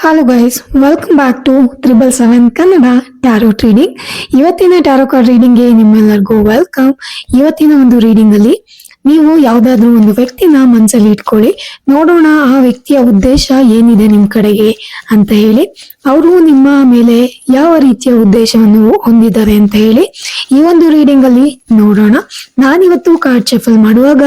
Hello guys, welcome back to 777 Kannada tarot reading. ಇವತ್ತಿನ tarot card ರೀಡಿಂಗ್ಗೆ ನಿಮ್ಮೆಲ್ಲರಿಗೂ ವೆಲ್ಕಮ್. ಇವತ್ತಿನ ಒಂದು ರೀಡಿಂಗ್ ಅಲ್ಲಿ ನೀವು ಯಾವ್ದಾದ್ರು ಒಂದು ವ್ಯಕ್ತಿನ ಮನಸ್ಸಲ್ಲಿ ಇಟ್ಕೊಳ್ಳಿ. ನೋಡೋಣ ಆ ವ್ಯಕ್ತಿಯ ಉದ್ದೇಶ ಏನಿದೆ ನಿಮ್ ಕಡೆಗೆ ಅಂತ ಹೇಳಿ. ಅವರು ನಿಮ್ಮ ಮೇಲೆ ಯಾವ ರೀತಿಯ ಉದ್ದೇಶವನ್ನು ಹೊಂದಿದ್ದಾರೆ ಅಂತ ಹೇಳಿ ಈ ಒಂದು ರೀಡಿಂಗ್ ಅಲ್ಲಿ ನೋಡೋಣ. ನಾನಿವತ್ತು ಕಾರ್ಡ್ ಶಫಲ್ ಮಾಡುವಾಗ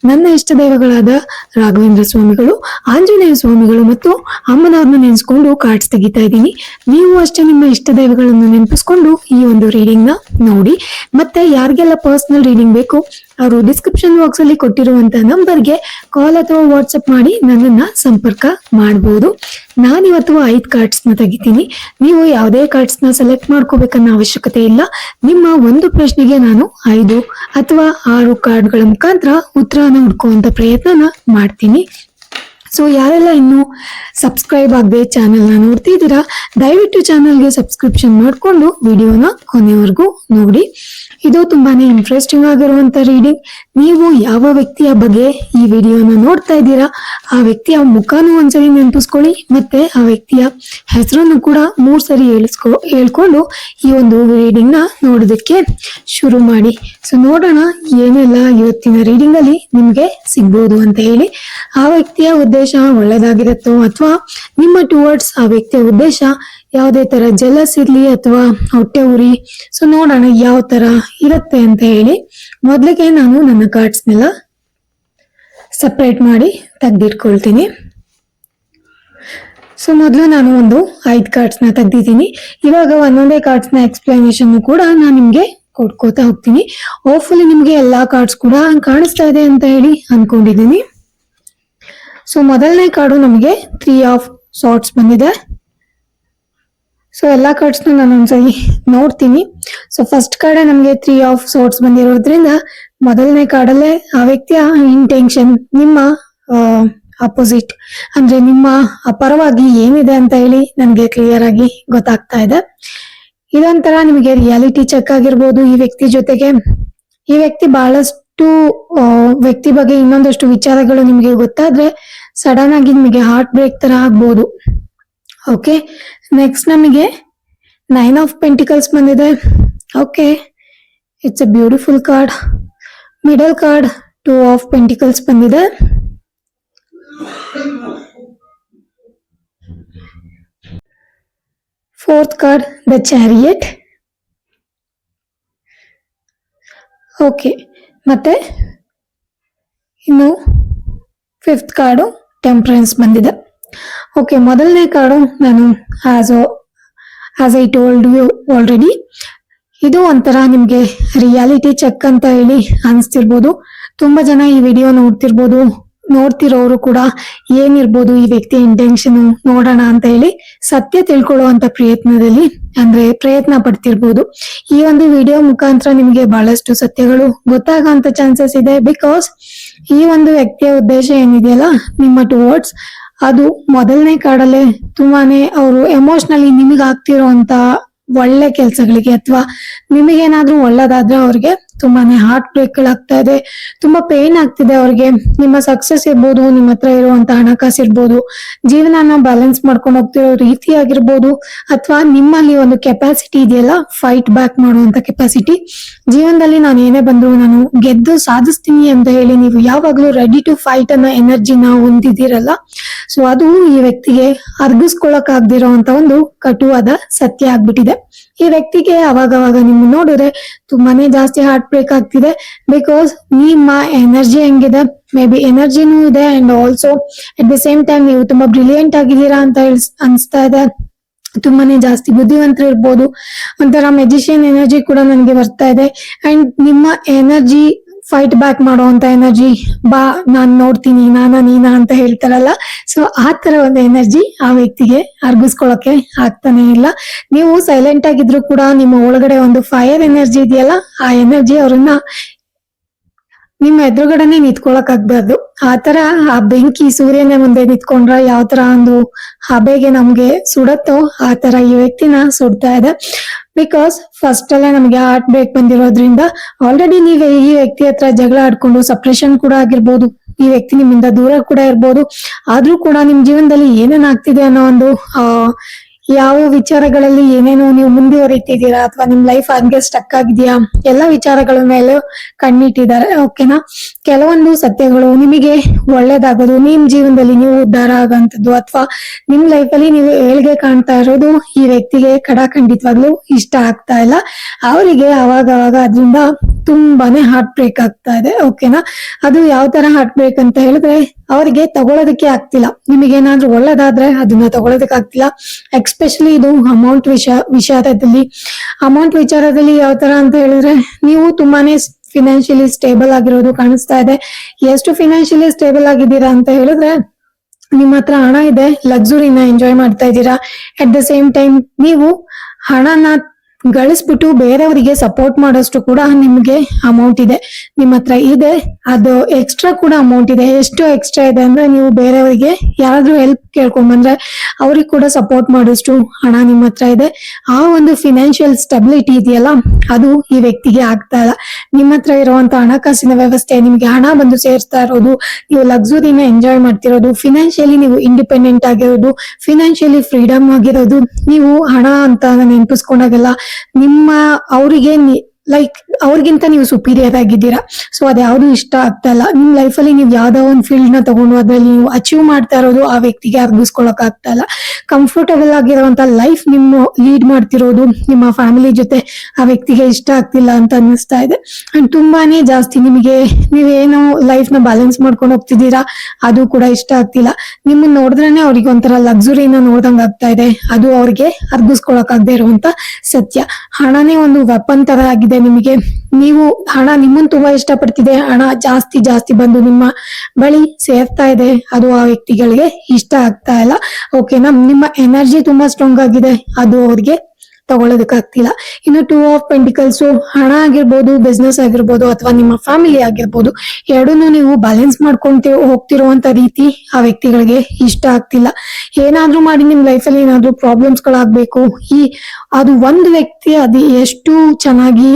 ನನ್ನ ಇಷ್ಟ ದೈವಗಳಾದ ರಾಘವೇಂದ್ರ ಸ್ವಾಮಿಗಳು, ಆಂಜನೇಯ ಸ್ವಾಮಿಗಳು ಮತ್ತು ಅಮ್ಮನವ್ರನ್ನ ನೆನೆಸ್ಕೊಂಡು ಕಾರ್ಡ್ಸ್ ತೆಗಿತಾ ಇದ್ದೀನಿ. ನೀವು ಅಷ್ಟೇ ನಿಮ್ಮ ಇಷ್ಟ ದೈವಗಳನ್ನು ನೆನಪಿಸ್ಕೊಂಡು ಈ ಒಂದು ರೀಡಿಂಗ್ ನ ನೋಡಿ. ಮತ್ತೆ ಯಾರಿಗೆಲ್ಲ ಪರ್ಸನಲ್ ರೀಡಿಂಗ್ ಬೇಕು ಅವರು ಡಿಸ್ಕ್ರಿಪ್ಷನ್ ಬಾಕ್ಸ್ ಅಲ್ಲಿ ಕೊಟ್ಟಿರುವಂತ ನಂಬರ್ಗೆ ಕಾಲ್ ಅಥವಾ ವಾಟ್ಸ್ಆಪ್ ಮಾಡಿ ನನ್ನನ್ನ ಸಂಪರ್ಕ ಮಾಡಬಹುದು. ನಾನಿವತ್ತು 5 ಕಾರ್ಡ್ಸ್ ನ ತೆಗಿತೀನಿ. ನೀವು ಯಾವುದೇ ಕಾರ್ಡ್ಸ್ ನ ಸೆಲೆಕ್ಟ್ ಮಾಡ್ಕೋಬೇಕನ್ನೋ ಅವಶ್ಯಕತೆ ಇಲ್ಲ. ನಿಮ್ಮ ಒಂದು ಪ್ರಶ್ನೆಗೆ ನಾನು 5 ಅಥವಾ 6 ಕಾರ್ಡ್ಗಳ ಮುಖಾಂತರ ಉತ್ತರನ ಹುಡ್ಕುವಂತ ಪ್ರಯತ್ನನ ಮಾಡ್ತೀನಿ. ಸೊ ಯಾರೆಲ್ಲ ಇನ್ನು ಸಬ್ಸ್ಕ್ರೈಬ್ ಆಗದೆ ಚಾನೆಲ್ನ ನೋಡ್ತಿದ್ದೀರಾ, ದಯವಿಟ್ಟು ಚಾನೆಲ್ಗೆ ಸಬ್ಸ್ಕ್ರಿಪ್ಷನ್ ಮಾಡಿಕೊಂಡು ವಿಡಿಯೋನ ಕೊನೆವರೆಗೂ ನೋಡಿ. ಇದು ತುಂಬಾನೇ ಇಂಟ್ರೆಸ್ಟಿಂಗ್ ಆಗಿರುವಂತ ರೀಡಿಂಗ್. ನೀವು ಯಾವ ವ್ಯಕ್ತಿಯ ಬಗ್ಗೆ ಈ ವಿಡಿಯೋನ ನೋಡ್ತಾ ಇದ್ದೀರಾ ಆ ವ್ಯಕ್ತಿಯ ಮುಖನೂ ಒಂದ್ಸರಿ ನೆನಪಿಸ್ಕೊಳ್ಳಿ, ಮತ್ತೆ ಆ ವ್ಯಕ್ತಿಯ ಹೆಸರನ್ನು ಕೂಡ 3 ಸರಿ ಹೇಳ್ಕೊಂಡು ಈ ಒಂದು ರೀಡಿಂಗ್ ನ ನೋಡೋದಕ್ಕೆ ಶುರು ಮಾಡಿ. ಸೊ ನೋಡೋಣ ಏನೆಲ್ಲ ಇವತ್ತಿನ ರೀಡಿಂಗ್ ಅಲ್ಲಿ ನಿಮ್ಗೆ ಸಿಗ್ಬೋದು ಅಂತ ಹೇಳಿ. ಆ ವ್ಯಕ್ತಿಯ ಉದ್ದೇಶ ಒಳ್ಳೇದಾಗಿರುತ್ತೋ ಅಥವಾ ನಿಮ್ಮ ಟುವರ್ಡ್ಸ್ ಆ ವ್ಯಕ್ತಿಯ ಉದ್ದೇಶ ಯಾವುದೇ ತರ ಜಲಸ್ ಇರ್ಲಿ ಅಥವಾ ಹೊಟ್ಟೆ ಉರಿ. ಸೊ ನೋಡೋಣ ಯಾವ ತರ ಇರುತ್ತೆ ಅಂತ ಹೇಳಿ. ಮೊದ್ಲಿಗೆ ನಾನು ನನ್ನ ಕಾರ್ಡ್ಸ್ನೆಲ್ಲ ಸಪ್ರೇಟ್ ಮಾಡಿ ತೆಗ್ದಿಟ್ಕೊಳ್ತೀನಿ. ಸೊ ಮೊದಲು ನಾನು ಒಂದು 5 ಕಾರ್ಡ್ಸ್ ನ ತೆಗ್ದಿದ್ದೀನಿ. ಇವಾಗ ಒಂದೊಂದೇ ಕಾರ್ಡ್ಸ್ ನ ಎಕ್ಸ್ಪ್ಲನೇಷನ್ ಕೂಡ ನಾನು ನಿಮ್ಗೆ ಕೊಡ್ಕೋತಾ ಹೋಗ್ತೀನಿ. ಹೋಪ್ಫುಲಿ ನಿಮ್ಗೆ ಎಲ್ಲಾ ಕಾರ್ಡ್ಸ್ ಕೂಡ ಕಾಣಿಸ್ತಾ ಇದೆ ಅಂತ ಹೇಳಿ ಅನ್ಕೊಂಡಿದ್ದೀನಿ. ಸೊ ಮೊದಲನೇ ಕಾರ್ಡು ನಮಗೆ 3 ಆಫ್ ಸಾರ್ಟ್ಸ್ ಬಂದಿದೆ. ಸೊ ಎಲ್ಲಾ ಕಾರ್ಡ್ಸ್ ನಾನು ಒಂದ್ಸರಿ ನೋಡ್ತೀನಿ. ಸೊ ಫಸ್ಟ್ ಕಾರ್ಡ್ ನಮಗೆ 3 ಆಫ್ ಸಾರ್ಟ್ಸ್ ಬಂದಿರೋದ್ರಿಂದ ಮೊದಲನೇ ಕಾರ್ಡಲ್ಲೇ ಆ ವ್ಯಕ್ತಿಯ ಇಂಟೆನ್ಷನ್, ನಿಮ್ಮ ಅಪೋಸಿಟ್ ಅಂದ್ರೆ ನಿಮ್ಮ ಪರವಾಗಿ ಏನಿದೆ ಅಂತ ಹೇಳಿ ನನಗೆ ಕ್ಲಿಯರ್ ಆಗಿ ಗೊತ್ತಾಗ್ತಾ ಇದೆ. ಇದೊಂಥರ ನಿಮಗೆ ರಿಯಾಲಿಟಿ ಚೆಕ್ ಆಗಿರ್ಬೋದು. ಈ ವ್ಯಕ್ತಿ ಜೊತೆಗೆ ಈ ವ್ಯಕ್ತಿ ಬಹಳಷ್ಟು ವ್ಯಕ್ತಿ ಬಗ್ಗೆ ಇನ್ನೊಂದಷ್ಟು ವಿಚಾರಗಳು ನಿಮಗೆ ಗೊತ್ತಾದ್ರೆ ಸಡನ್ ಆಗಿ ನಿಮಗೆ ಹಾರ್ಟ್ ಬ್ರೇಕ್ ತರ ಆಗ್ಬೋದು. ಓಕೆ, ನೆಕ್ಸ್ಟ್ ನಮಗೆ 9 ಆಫ್ ಪೆಂಟಿಕಲ್ಸ್ ಬಂದಿದೆ. Okay, it's a beautiful card. Middle card 2 of pentacles ಬಂದಿದೆ. Fourth card the chariot. Okay, ಮತ್ತೆ ಇನ್ನು 5th ಕಾರ್ಡು ಟೆಂಪರೆನ್ಸ್ ಬಂದಿದೆ. ಓಕೆ, ಮೊದಲನೇ ಕಾರ್ಡು ನಾನು as I told you already ಇದು ಒಂಥರ ನಿಮ್ಗೆ ರಿಯಾಲಿಟಿ ಚೆಕ್ ಅಂತ ಹೇಳಿ ಅನ್ಸ್ತಿರ್ಬೋದು. ತುಂಬಾ ಜನ ಈ ವಿಡಿಯೋ ನೋಡ್ತಿರೋರು ಕೂಡ ಏನಿರ್ಬೋದು ಈ ವ್ಯಕ್ತಿಯ ಇಂಟೆನ್ಷನ್ ನೋಡೋಣ ಅಂತ ಹೇಳಿ ಸತ್ಯ ತಿಳ್ಕೊಳ್ಳುವಂತ ಪ್ರಯತ್ನ ಪಡ್ತಿರ್ಬೋದು. ಈ ಒಂದು ವಿಡಿಯೋ ಮುಖಾಂತರ ನಿಮ್ಗೆ ಬಹಳಷ್ಟು ಸತ್ಯಗಳು ಗೊತ್ತಾಗಂತ ಚಾನ್ಸಸ್ ಇದೆ. ಬಿಕಾಸ್ ಈ ಒಂದು ವ್ಯಕ್ತಿಯ ಉದ್ದೇಶ ಏನಿದೆಯಲ್ಲ ನಿಮ್ಮ ಟುವರ್ಡ್ಸ್, ಅದು ಮೊದಲನೇ ಕಾರ್ಡಲ್ಲೇ ತುಂಬಾನೇ ಅವರು ಎಮೋಷನಲಿ ನಿಮಗೆ ಆಗ್ತಿರೋಂತ ಒಳ್ಳೆ ಕೆಲಸಗಳಿಗೆ ಅಥವಾ ನಿಮಗೇನಾದ್ರೂ ಒಳ್ಳೇದಾದ್ರೆ ಅವ್ರಿಗೆ ತುಂಬಾನೇ ಹಾರ್ಟ್ ಬ್ರೇಕ್ ಗಳಾಗ್ತಾ ಇದೆ, ತುಂಬಾ ಪೇನ್ ಆಗ್ತಿದೆ ಅವ್ರಿಗೆ. ನಿಮ್ಮ ಸಕ್ಸಸ್ ಇರ್ಬೋದು, ನಿಮ್ಮ ಹತ್ರ ಇರುವಂತ ಹಣಕಾಸು ಇರ್ಬೋದು, ಜೀವನನ ಬ್ಯಾಲೆನ್ಸ್ ಮಾಡ್ಕೊಂಡು ಹೋಗ್ತಿರೋ ರೀತಿ ಆಗಿರ್ಬೋದು, ಅಥವಾ ನಿಮ್ಮಲ್ಲಿ ಒಂದು ಕೆಪಾಸಿಟಿ ಇದೆಯಲ್ಲ ಫೈಟ್ ಬ್ಯಾಕ್ ಮಾಡುವಂತ ಕೆಪಾಸಿಟಿ, ಜೀವನದಲ್ಲಿ ನಾನು ಏನೇ ಬಂದ್ರು ನಾನು ಗೆದ್ದು ಸಾಧಿಸ್ತೀನಿ ಅಂತ ಹೇಳಿ ನೀವು ಯಾವಾಗ್ಲೂ ರೆಡಿ ಟು ಫೈಟ್ ಅನ್ನೋ ಎನರ್ಜಿನ ಹೊಂದಿದ್ದೀರಲ್ಲ. ಸೊ ಅದು ಈ ವ್ಯಕ್ತಿಗೆ ಅರ್ಗಿಸ್ಕೊಳಕ್ ಆಗ್ದಿರೋ ಅಂತ ಒಂದು ಕಟುವಾದ ಸತ್ಯ ಆಗ್ಬಿಟ್ಟಿದೆ. ಈ ವ್ಯಕ್ತಿಗೆ ಅವಾಗವಾಗ ನಿಮ್ಮ ನೋಡಿದ್ರೆ ತುಂಬಾನೇ ಜಾಸ್ತಿ ಹಾರ್ಟ್ ಬ್ರೇಕ್ ಆಗ್ತಿದೆ. ಬಿಕಾಸ್ ನಿಮ್ಮ ಎನರ್ಜಿ ಹೆಂಗಿದೆ, ಮೇ ಬಿ ಎನರ್ಜಿನೂ ಇದೆ and also at the same time ನೀವು ತುಂಬಾ ಬ್ರಿಲಿಯಂಟ್ ಆಗಿದ್ದೀರಾ ಅಂತ ಅನ್ಸ್ತಾ ಇದೆ. ತುಂಬಾನೇ ಜಾಸ್ತಿ ಬುದ್ಧಿವಂತರು ಇರ್ಬೋದು. ಒಂಥರ ಮೆಜಿಷಿಯನ್ ಎನರ್ಜಿ ಕೂಡ ನನಗೆ ಬರ್ತಾ ಇದೆ. ಅಂಡ್ ನಿಮ್ಮ ಎನರ್ಜಿ ಫೈಟ್ ಬ್ಯಾಕ್ ಮಾಡುವಂತ ಎನರ್ಜಿ, ಬಾ ನಾನ್ ನೋಡ್ತೀನಿ, ನೀನಾ ಅಂತ ಹೇಳ್ತಾರಲ್ಲ. ಸೊ ಆ ತರ ಒಂದು ಎನರ್ಜಿ ಆ ವ್ಯಕ್ತಿಗೆ ಅರ್ಗಿಸ್ಕೊಳಕ್ಕೆ ಆಗ್ತಾನೆ ಇಲ್ಲ. ನೀವು ಸೈಲೆಂಟ್ ಆಗಿದ್ರು ಕೂಡ ನಿಮ್ಮ ಒಳಗಡೆ ಒಂದು ಫೈರ್ ಎನರ್ಜಿ ಇದೆಯಲ್ಲ, ಆ ಎನರ್ಜಿ ಅವ್ರನ್ನ ನಿಮ್ಮ ಎದುರುಗಡೆನೆ ನಿಂತ್ಕೊಳಕ್ ಆಗ್ಬಾರ್ದು. ಆತರ ಆ ಬೆಂಕಿ ಸೂರ್ಯನ ಮುಂದೆ ನಿಂತ್ಕೊಂಡ್ರ ಯಾವ ತರ ಒಂದು ಹಬೆಗೆ ನಮ್ಗೆ ಸುಡತ್ತೋ ಆ ತರ ಈ ವ್ಯಕ್ತಿನ ಸುಡ್ತಾ ಇದೆ. ಬಿಕಾಸ್ ಫಸ್ಟ್ ಅಲ್ಲೇ ನಮ್ಗೆ ಹಾರ್ಟ್ ಬ್ರೇಕ್ ಬಂದಿರೋದ್ರಿಂದ ಆಲ್ರೆಡಿ ನೀವು ಈ ವ್ಯಕ್ತಿ ಹತ್ರ ಜಗಳ ಆಡ್ಕೊಂಡು ಸಪ್ರೆಷನ್ ಕೂಡ ಆಗಿರ್ಬೋದು, ಈ ವ್ಯಕ್ತಿ ನಿಮ್ಮಿಂದ ದೂರ ಕೂಡ ಇರ್ಬೋದು. ಆದ್ರೂ ಕೂಡ ನಿಮ್ ಜೀವನದಲ್ಲಿ ಏನೇನ್ ಆಗ್ತಿದೆ ಅನ್ನೋ ಒಂದು ಯಾವ ವಿಚಾರಗಳಲ್ಲಿ ಏನೇನು ನೀವು ಮುಂದುವರಿತಿದ್ದೀರಾ ಅಥವಾ ನಿಮ್ ಲೈಫ್ ಹಂಗೆ ಸ್ಟಕ್ ಆಗಿದೆಯಾ, ಎಲ್ಲಾ ವಿಚಾರಗಳ ಮೇಲೆ ಕಣ್ಣಿಟ್ಟಿದ್ದಾರೆ. ಓಕೆನಾ. ಕೆಲವೊಂದು ಸತ್ಯಗಳು ನಿಮಗೆ ಒಳ್ಳೇದಾಗೋದು, ನಿಮ್ ಜೀವನದಲ್ಲಿ ನೀವು ಉದ್ಧಾರ ಆಗೋಂಥದ್ದು ಅಥವಾ ನಿಮ್ ಲೈಫ್ ಅಲ್ಲಿ ನೀವು ಏಳ್ಗೆ ಕಾಣ್ತಾ ಇರೋದು ಈ ವ್ಯಕ್ತಿಗೆ ಖಂಡಿತವಾಗ್ಲೂ ಇಷ್ಟ ಆಗ್ತಾ ಇಲ್ಲ. ಅವರಿಗೆ ಅವಾಗ ಅದ್ರಿಂದ ತುಂಬಾನೇ ಹಾರ್ಟ್ ಬ್ರೇಕ್ ಆಗ್ತಾ ಇದೆ. ಓಕೆನಾ. ಅದು ಯಾವ ತರ ಹಾರ್ಟ್ ಬ್ರೇಕ್ ಅಂತ ಹೇಳಿದ್ರೆ, ಅವರಿಗೆ ತಗೊಳೋದಕ್ಕೆ ಆಗ್ತಿಲ್ಲ. ನಿಮಗೇನಾದ್ರೂ ಒಳ್ಳೇದಾದ್ರೆ ಅದನ್ನ ತಗೊಳೋದಕ್ಕೆ ಆಗ್ತಿಲ್ಲ. ಎಕ್ಸ್ಪೆಷಲಿ ಇದು ಅಮೌಂಟ್ ವಿಚಾರದಲ್ಲಿ ಯಾವ ತರ ಅಂತ ಹೇಳಿದ್ರೆ, ನೀವು ತುಂಬಾನೇ ಫಿನಾನ್ಷಿಯಲಿ ಸ್ಟೇಬಲ್ ಆಗಿರೋದು ಕಾಣಿಸ್ತಾ ಇದೆ. ಎಷ್ಟು ಫಿನಾನ್ಷಿಯಲಿ ಸ್ಟೇಬಲ್ ಆಗಿದ್ದೀರಾ ಅಂತ ಹೇಳಿದ್ರೆ, ನಿಮ್ಮ ಹತ್ರ ಹಣ ಇದೆ, ಲಕ್ಸುರಿನ ಎಂಜಾಯ್ ಮಾಡ್ತಾ ಇದ್ದೀರಾ. ಅಟ್ ದ ಸೇಮ್ ಟೈಮ್ ನೀವು ಹಣನ ಗಳಿಸ್ಬಿಟ್ಟು ಬೇರೆಯವರಿಗೆ ಸಪೋರ್ಟ್ ಮಾಡೋಷ್ಟು ಕೂಡ ನಿಮ್ಗೆ ಅಮೌಂಟ್ ಇದೆ, ನಿಮ್ಮ ಹತ್ರ ಇದೆ. ಅದು ಎಕ್ಸ್ಟ್ರಾ ಕೂಡ ಅಮೌಂಟ್ ಇದೆ. ಎಷ್ಟು ಎಕ್ಸ್ಟ್ರಾ ಇದೆ ಅಂದ್ರೆ, ನೀವು ಬೇರೆಯವರಿಗೆ ಯಾರಾದ್ರೂ ಹೆಲ್ಪ್ ಕೇಳ್ಕೊಂಡ್ ಬಂದ್ರೆ ಅವ್ರಿಗೆ ಕೂಡ ಸಪೋರ್ಟ್ ಮಾಡೋಷ್ಟು ಹಣ ನಿಮ್ಮ ಹತ್ರ ಇದೆ. ಆ ಒಂದು ಫಿನಾನ್ಷಿಯಲ್ ಸ್ಟೆಬಿಲಿಟಿ ಇದೆಯಲ್ಲ, ಅದು ಈ ವ್ಯಕ್ತಿಗೆ ಆಗ್ತಾ ಇಲ್ಲ. ನಿಮ್ಮ ಹತ್ರ ಇರುವಂತ ಹಣಕಾಸಿನ ವ್ಯವಸ್ಥೆ, ನಿಮ್ಗೆ ಹಣ ಬಂದು ಸೇರಿಸ್ತಾ ಇರೋದು, ನೀವು ಲಕ್ಸುರಿನ ಎಂಜಾಯ್ ಮಾಡ್ತಿರೋದು, ಫಿನಾನ್ಷಿಯಲಿ ನೀವು ಇಂಡಿಪೆಂಡೆಂಟ್ ಆಗಿರೋದು, ಫಿನಾನ್ಷಿಯಲಿ ಫ್ರೀಡಮ್ ಆಗಿರೋದು, ನೀವು ಹಣ ಅಂತ ನೆನಪಿಸ್ಕೊಂಡಾಗೆಲ್ಲ ನಿಮ್ಮ ಅವರಿಗೆ ಲೈಕ್ ಅವ್ರಿಗಿಂತ ನೀವು ಸುಪೀರಿಯರ್ ಆಗಿದ್ದೀರಾ. ಸೊ ಅದ್ಯಾವುದು ಇಷ್ಟ ಆಗ್ತಾ ಇಲ್ಲ. ನಿಮ್ ಲೈಫ್ ಅಲ್ಲಿ ನೀವು ಯಾವ್ದೋ ಒಂದು ಫೀಲ್ಡ್ ನ ತಗೊಂಡು ಅದ್ರಲ್ಲಿ ನೀವು ಅಚೀವ್ ಮಾಡ್ತಾ ಇರೋದು ಆ ವ್ಯಕ್ತಿಗೆ ಅರ್ಗಿಸ್ಕೊಳಕ್ ಆಗ್ತಾ ಇಲ್ಲ. ಕಂಫರ್ಟಬಲ್ ಆಗಿರುವಂತ ಲೈಫ್ ನಿಮ್ಮ ಲೀಡ್ ಮಾಡ್ತಿರೋದು ನಿಮ್ಮ ಫ್ಯಾಮಿಲಿ ಜೊತೆ ಆ ವ್ಯಕ್ತಿಗೆ ಇಷ್ಟ ಆಗ್ತಿಲ್ಲ ಅಂತ ಅನ್ನಿಸ್ತಾ ಇದೆ. ಅಂಡ್ ತುಂಬಾನೇ ಜಾಸ್ತಿ ನಿಮಗೆ ನೀವೇನೋ ಲೈಫ್ ನ ಬ್ಯಾಲೆನ್ಸ್ ಮಾಡ್ಕೊಂಡು ಹೋಗ್ತಿದ್ದೀರಾ, ಅದು ಕೂಡ ಇಷ್ಟ ಆಗ್ತಿಲ್ಲ. ನಿಮ್ಮನ್ನ ನೋಡಿದ್ರೇನೆ ಅವ್ರಿಗೆ ಒಂಥರ ಲಕ್ಸುರಿನ ನೋಡ್ದಂಗ್ ಆಗ್ತಾ ಇದೆ. ಅದು ಅವ್ರಿಗೆ ಅರ್ಗಿಸ್ಕೊಳಕ್ ಆಗದೆ ಇರುವಂತ ಸತ್ಯ. ಹಣನೇ ಒಂದು ವೆಪನ್ ತರ ಆಗಿದೆ ನಿಮಗೆ. ನೀವು ಹಣ ನಿಮ್ಮನ್ನ ತುಂಬಾ ಇಷ್ಟ ಪಡ್ತಿದೆ, ಹಣ ಜಾಸ್ತಿ ಬಂದು ನಿಮ್ಮ ಬಳಿ ಸೇರ್ತಾ ಇದೆ, ಅದು ಆ ವ್ಯಕ್ತಿಗಳಿಗೆ ಇಷ್ಟ ಆಗ್ತಾ ಇಲ್ಲ. ಓಕೆನಾ. ನಿಮ್ಮ ಎನರ್ಜಿ ತುಂಬಾ ಸ್ಟ್ರಾಂಗ್ ಆಗಿದೆ, ಅದು ಅವ್ರಿಗೆ ತಗೊಳ್ಳೋದಕ್ಕಾಗ್ತಿಲ್ಲ. ಇನ್ನು 2 ಆಫ್ ಪೆಂಟಿಕಲ್ಸ್, ಹಣ ಆಗಿರ್ಬೋದು, ಬಿಸ್ನೆಸ್ ಆಗಿರ್ಬೋದು ಅಥವಾ ನಿಮ್ಮ ಫ್ಯಾಮಿಲಿ ಆಗಿರ್ಬೋದು, ಎರಡನ್ನೂ ನೀವು ಬ್ಯಾಲೆನ್ಸ್ ಮಾಡ್ಕೊಂತ ಹೋಗ್ತಿರುವಂತ ರೀತಿ ಆ ವ್ಯಕ್ತಿಗಳಿಗೆ ಇಷ್ಟ ಆಗ್ತಿಲ್ಲ. ಏನಾದ್ರೂ ಮಾಡಿ ನಿಮ್ ಲೈಫ್ ಅಲ್ಲಿ ಏನಾದ್ರೂ ಪ್ರಾಬ್ಲಮ್ಸ್ ಗಳಾಗ್ಬೇಕು, ಅದು ಒಂದು ವ್ಯಕ್ತಿ ಅದು ಎಷ್ಟು ಚೆನ್ನಾಗಿ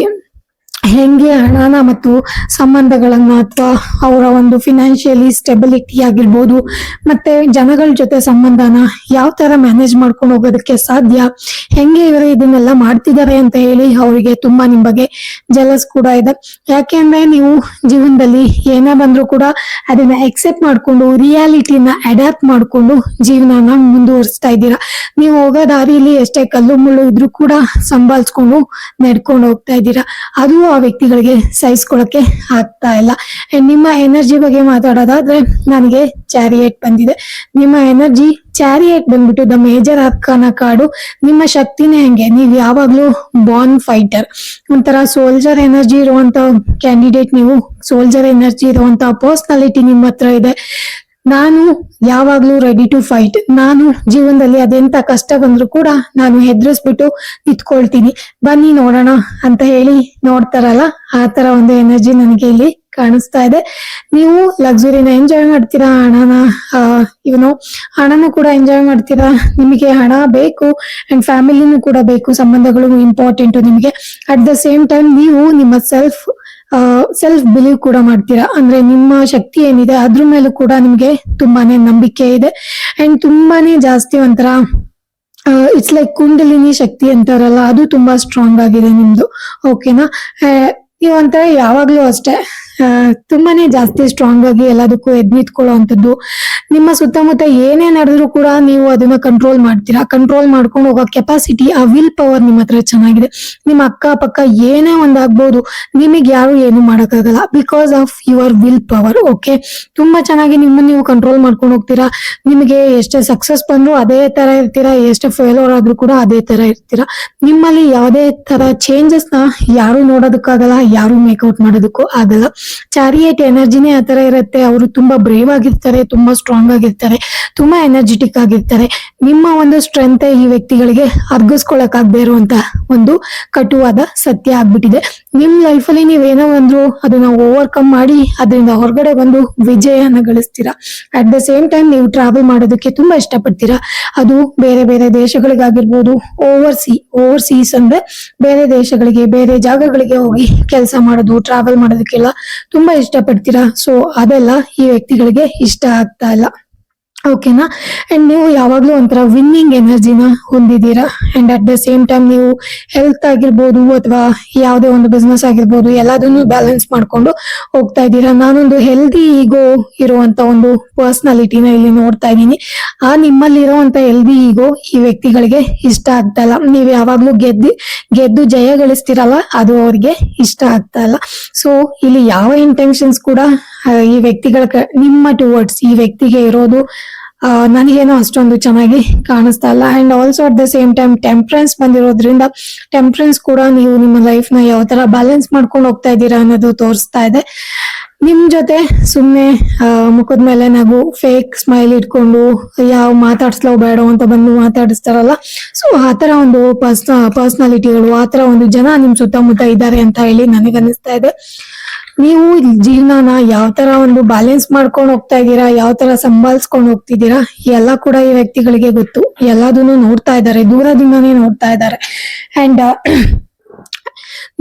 ಹೆಂಗೆ ಹಣನ ಮತ್ತು ಸಂಬಂಧಗಳನ್ನ ಅಥವಾ ಅವರ ಒಂದು ಫಿನಾನ್ಷಿಯಲಿ ಸ್ಟೆಬಿಲಿಟಿ ಆಗಿರ್ಬೋದು, ಮತ್ತೆ ಜನಗಳ ಜೊತೆ ಸಂಬಂಧನ ಯಾವ ತರ ಮ್ಯಾನೇಜ್ ಮಾಡ್ಕೊಂಡು ಹೋಗೋದಕ್ಕೆ ಸಾಧ್ಯ, ಹೆಂಗೆ ಇವರು ಇದನ್ನೆಲ್ಲ ಮಾಡ್ತಿದ್ದಾರೆ ಅಂತ ಹೇಳಿ ಅವರಿಗೆ ತುಂಬಾ ನಿಮ್ ಬಗ್ಗೆ ಜಲಸ್ ಕೂಡ ಇದೆ. ಯಾಕೆಂದ್ರೆ ನೀವು ಜೀವನದಲ್ಲಿ ಏನೇ ಬಂದ್ರು ಕೂಡ ಅದನ್ನ ಎಕ್ಸೆಪ್ಟ್ ಮಾಡ್ಕೊಂಡು ರಿಯಾಲಿಟಿನ ಅಡ್ಯಾಪ್ಟ್ ಮಾಡ್ಕೊಂಡು ಜೀವನನ ಮುಂದುವರಿಸ್ತಾ ಇದ್ದೀರಾ. ನೀವು ಹೋಗೋ ದಾರಿಯಲ್ಲಿ ಎಷ್ಟೇ ಕಲ್ಲು ಮುಳ್ಳು ಇದ್ರೂ ಕೂಡ ಸಂಭಾಳಿಸ್ಕೊಂಡು ನಡ್ಕೊಂಡು ಹೋಗ್ತಾ ಇದ್ದೀರಾ. ಅದು ಆ ವ್ಯಕ್ತಿಗಳಿಗೆ ಸಹಿಸ್ಕೊಳಕ್ಕೆ ಆಗ್ತಾ ಇಲ್ಲ. ನಿಮ್ಮ ಎನರ್ಜಿ ಬಗ್ಗೆ ಮಾತಾಡೋದಾದ್ರೆ, ನನಗೆ ಚಾರಿಯೇಟ್ ಬಂದಿದೆ. ನಿಮ್ಮ ಎನರ್ಜಿ ಚಾರಿಯೇಟ್ ಬಂದ್ಬಿಟ್ಟು ದ ಮೇಜರ್ ಅರ್ಕಾನ ಕಾರ್ಡು. ನಿಮ್ಮ ಶಕ್ತಿನೇ ಹೆಂಗೆ, ನೀವ್ ಯಾವಾಗ್ಲೂ ಬಾರ್ನ್ ಫೈಟರ್, ಒಂಥರ ಸೋಲ್ಜರ್ ಎನರ್ಜಿ ಇರುವಂತ ಕ್ಯಾಂಡಿಡೇಟ್ ನೀವು. ಸೋಲ್ಜರ್ ಎನರ್ಜಿ ಇರುವಂತ ಪರ್ಸನಾಲಿಟಿ ನಿಮ್ಮ ಹತ್ರ ಇದೆ. ನಾನು ಯಾವಾಗ್ಲೂ ರೆಡಿ ಟು ಫೈಟ್. ನಾನು ಜೀವನದಲ್ಲಿ ಅದೆಂತ ಕಷ್ಟ ಬಂದ್ರು ಕೂಡ ನಾನು ಹೆದರ್ಸ್ಬಿಟ್ಟು ನಿಂತ್ಕೊಳ್ತೀನಿ, ಬನ್ನಿ ನೋಡೋಣ ಅಂತ ಹೇಳಿ ನೋಡ್ತಾರಲ್ಲ, ಆ ತರ ಒಂದು ಎನರ್ಜಿ ನನಗೆ ಇಲ್ಲಿ ಕಾಣಿಸ್ತಾ ಇದೆ. ನೀವು ಲಕ್ಸುರಿನ ಎಂಜಾಯ್ ಮಾಡ್ತೀರಾ, ಹಣನೂ ಕೂಡ ಎಂಜಾಯ್ ಮಾಡ್ತೀರಾ. ನಿಮಗೆ ಹಣ ಬೇಕು ಅಂಡ್ ಫ್ಯಾಮಿಲಿನೂ ಕೂಡ ಬೇಕು, ಸಂಬಂಧಗಳು ಇಂಪಾರ್ಟೆಂಟ್ ನಿಮಗೆ. ಅಟ್ ದ ಸೇಮ್ ಟೈಮ್ ನೀವು ನಿಮ್ಮ ಸೆಲ್ಫ್ ಬಿಲೀವ್ ಕೂಡ ಮಾಡ್ತೀರಾ. ಅಂದ್ರೆ ನಿಮ್ಮ ಶಕ್ತಿ ಏನಿದೆ ಅದ್ರ ಮೇಲೂ ಕೂಡ ನಿಮ್ಗೆ ತುಂಬಾನೇ ನಂಬಿಕೆ ಇದೆ. ಅಂಡ್ ತುಂಬಾನೇ ಜಾಸ್ತಿ ಒಂಥರ ಇಟ್ಸ್ ಲೈಕ್ ಕುಂಡಲಿನಿ ಶಕ್ತಿ ಅಂತಾರಲ್ಲ, ಅದು ತುಂಬಾ ಸ್ಟ್ರಾಂಗ್ ಆಗಿದೆ ನಿಮ್ದು. ಓಕೆನಾ. ನೀವು ಒಂಥರ ಯಾವಾಗ್ಲೂ ಅಷ್ಟೇ ತುಂಬಾನೇ ಜಾಸ್ತಿ ಸ್ಟ್ರಾಂಗ್ ಆಗಿ ಎಲ್ಲದಕ್ಕೂ ನಿಂತ್ಕೊಳ್ಳುವಂಥದ್ದು. ನಿಮ್ಮ ಸುತ್ತಮುತ್ತ ಏನೇ ನಡೆದ್ರು ಕೂಡ ನೀವು ಅದನ್ನ ಕಂಟ್ರೋಲ್ ಮಾಡ್ತೀರಾ. ಕಂಟ್ರೋಲ್ ಮಾಡ್ಕೊಂಡು ಹೋಗೋ ಕೆಪಾಸಿಟಿ, ಆ ವಿಲ್ ಪವರ್ ನಿಮ್ಮ ಹತ್ರ ಚೆನ್ನಾಗಿದೆ. ನಿಮ್ಮ ಅಕ್ಕ ಪಕ್ಕ ಏನೇ ಒಂದಾಗ್ಬೋದು, ನಿಮಗೆ ಯಾರು ಏನು ಮಾಡಕ್ಕಾಗಲ್ಲ, because of your will power. Okay. ತುಂಬಾ ಚೆನ್ನಾಗಿ ನಿಮ್ಮನ್ನ ನೀವು ಕಂಟ್ರೋಲ್ ಮಾಡ್ಕೊಂಡು ಹೋಗ್ತೀರಾ. ನಿಮಗೆ ಎಷ್ಟೇ ಸಕ್ಸಸ್ ಬಂದ್ರು ಅದೇ ತರ ಇರ್ತೀರಾ, ಎಷ್ಟೇ ಫೇಲ್ಯೂರ್ ಆದ್ರೂ ಕೂಡ ಅದೇ ತರ ಇರ್ತೀರಾ. ನಿಮ್ಮಲ್ಲಿ ಯಾವುದೇ ತರ ಚೇಂಜಸ್ ನ ಯಾರು ನೋಡೋದಕ್ಕಾಗಲ್ಲ, ಯಾರು ಮೇಕ್ಔಟ್ ಮಾಡೋದಕ್ಕೂ ಆಗಲ್ಲ. ಚಾರಿಯೇಟ್ ಎನರ್ಜಿನೇ ಆತರ ಇರುತ್ತೆ. ಅವರು ತುಂಬಾ ಬ್ರೇವ್ ಆಗಿರ್ತಾರೆ, ತುಂಬಾ ಸ್ಟ್ರಾಂಗ್ ಆಗಿರ್ತಾರೆ, ತುಂಬಾ ಎನರ್ಜೆಟಿಕ್ ಆಗಿರ್ತಾರೆ. ನಿಮ್ಮ ಒಂದು ಸ್ಟ್ರೆಂತ್ ಈ ವ್ಯಕ್ತಿಗಳಿಗೆ ಅರ್ಗಿಸ್ಕೊಳಕ್ ಆಗದೆ ಇರುವಂತ ಒಂದು ಕಟುವಾದ ಸತ್ಯ ಆಗ್ಬಿಟ್ಟಿದೆ. ನಿಮ್ ಲೈಫ್ ಅಲ್ಲಿ ನೀವೇನೋ ಅಂದ್ರು ಅದನ್ನ ಓವರ್ಕಮ್ ಮಾಡಿ ಅದರಿಂದ ಹೊರಗಡೆ ಬಂದು ವಿಜಯನ ಗಳಿಸ್ತೀರಾ. ಅಟ್ ದ ಸೇಮ್ ಟೈಮ್ ನೀವು ಟ್ರಾವೆಲ್ ಮಾಡೋದಕ್ಕೆ ತುಂಬಾ ಇಷ್ಟಪಡ್ತೀರಾ. ಅದು ಬೇರೆ ಬೇರೆ ದೇಶಗಳಿಗಾಗಿರ್ಬೋದು, ಓವರ್ಸೀಸ್ ಅಂದ್ರೆ ಬೇರೆ ದೇಶಗಳಿಗೆ, ಬೇರೆ ಜಾಗಗಳಿಗೆ ಹೋಗಿ ಕೆಲಸ ಮಾಡೋದು, ಟ್ರಾವೆಲ್ ಮಾಡೋದಕ್ಕೆಲ್ಲ ತುಂಬಾ ಇಷ್ಟಪಡ್ತೀರಾ. ಸೊ ಅದೆಲ್ಲ ಈ ವ್ಯಕ್ತಿಗಳಿಗೆ ಇಷ್ಟ ಆಗ್ತಾ ಇಲ್ಲ. ಓಕೆನಾ. ಅಂಡ್ ನೀವು ಯಾವಾಗ್ಲೂ ಒಂಥರ ವಿನ್ನಿಂಗ್ ಎನರ್ಜಿನ ಹೊಂದಿದ್ದೀರಾ. And at the same time ನೀವು ಹೆಲ್ತ್ ಆಗಿರ್ಬೋದು ಅಥವಾ ಯಾವುದೇ ಒಂದು ಬಿಸ್ನೆಸ್ ಆಗಿರ್ಬೋದು ಎಲ್ಲದನ್ನು ಬ್ಯಾಲೆನ್ಸ್ ಮಾಡ್ಕೊಂಡು ಹೋಗ್ತಾ ಇದ್ದೀರಾ. ನಾನೊಂದು ಹೆಲ್ದಿ ಈಗೋ ಇರುವಂತ ಒಂದು ಪರ್ಸನಾಲಿಟಿನ ಇಲ್ಲಿ ನೋಡ್ತಾ ಇದ್ದೀನಿ. ಆ ನಿಮ್ಮಲ್ಲಿ ಇರುವಂತ ಹೆಲ್ದಿ ಈಗೋ ಈ ವ್ಯಕ್ತಿಗಳಿಗೆ ಇಷ್ಟ ಆಗ್ತಾ ಇಲ್ಲ. ನೀವು ಯಾವಾಗ್ಲೂ ಗೆದ್ದು ಜಯ ಗಳಿಸ್ತಿರಲ್ಲ, ಅದು ಅವ್ರಿಗೆ ಇಷ್ಟ ಆಗ್ತಾ ಇಲ್ಲ. ಸೊ ಇಲ್ಲಿ ಯಾವ ಇಂಟೆನ್ಷನ್ಸ್ ಕೂಡ ಈ ವ್ಯಕ್ತಿಗಳ ನಿಮ್ಮ ಟುವರ್ಡ್ಸ್ ಈ ವ್ಯಕ್ತಿಗೆ ಇರೋದು ನನಗೇನೋ ಅಷ್ಟೊಂದು ಚೆನ್ನಾಗಿ ಕಾಣಿಸ್ತಾ ಇಲ್ಲ. And also at the same time temperance ಬಂದಿರೋದ್ರಿಂದ ಟೆಂಪ್ರೆನ್ಸ್ ಕೂಡ ನೀವು ನಿಮ್ಮ ಲೈಫ್ ನ ಯಾವ ತರ ಬ್ಯಾಲೆನ್ಸ್ ಮಾಡ್ಕೊಂಡು ಹೋಗ್ತಾ ಇದ್ದೀರಾ ಅನ್ನೋದು ತೋರಿಸ್ತಾ ಇದೆ. ನಿಮ್ ಜೊತೆ ಸುಮ್ನೆ ಮುಖದ ಮೇಲೆ ನಗು ಫೇಕ್ ಸ್ಮೈಲ್ ಇಟ್ಕೊಂಡು ಯಾವ ಮಾತಾಡ್ಸ್ಲೋ ಬೇಡ ಅಂತ ಬಂದು ಮಾತಾಡಿಸ್ತಾರಲ್ಲ, ಸೊ ಆತರ ಒಂದು ಪರ್ಸನಾಲಿಟಿಗಳು, ಆತರ ಒಂದು ಜನ ನಿಮ್ ಸುತ್ತಮುತ್ತ ಇದ್ದಾರೆ ಅಂತ ಹೇಳಿ ನನಗನ್ನಿಸ್ತಾ ಇದೆ. ನೀವು ಜೀವನನ ಯಾವ ತರ ಒಂದು ಬ್ಯಾಲೆನ್ಸ್ ಮಾಡ್ಕೊಂಡು ಹೋಗ್ತಾ ಇದ್ದೀರಾ, ಯಾವ ತರ ಸಂಭಾಲಿಸ್ಕೊಂಡು ಹೋಗ್ತಿದ್ದೀರಾ ಎಲ್ಲ ಕೂಡ ಈ ವ್ಯಕ್ತಿಗಳಿಗೆ ಗೊತ್ತು. ಎಲ್ಲದನ್ನು ನೋಡ್ತಾ ಇದ್ದಾರೆ, ದೂರದಿಂದಾನೇ ನೋಡ್ತಾ ಇದ್ದಾರೆ. ಅಂಡ್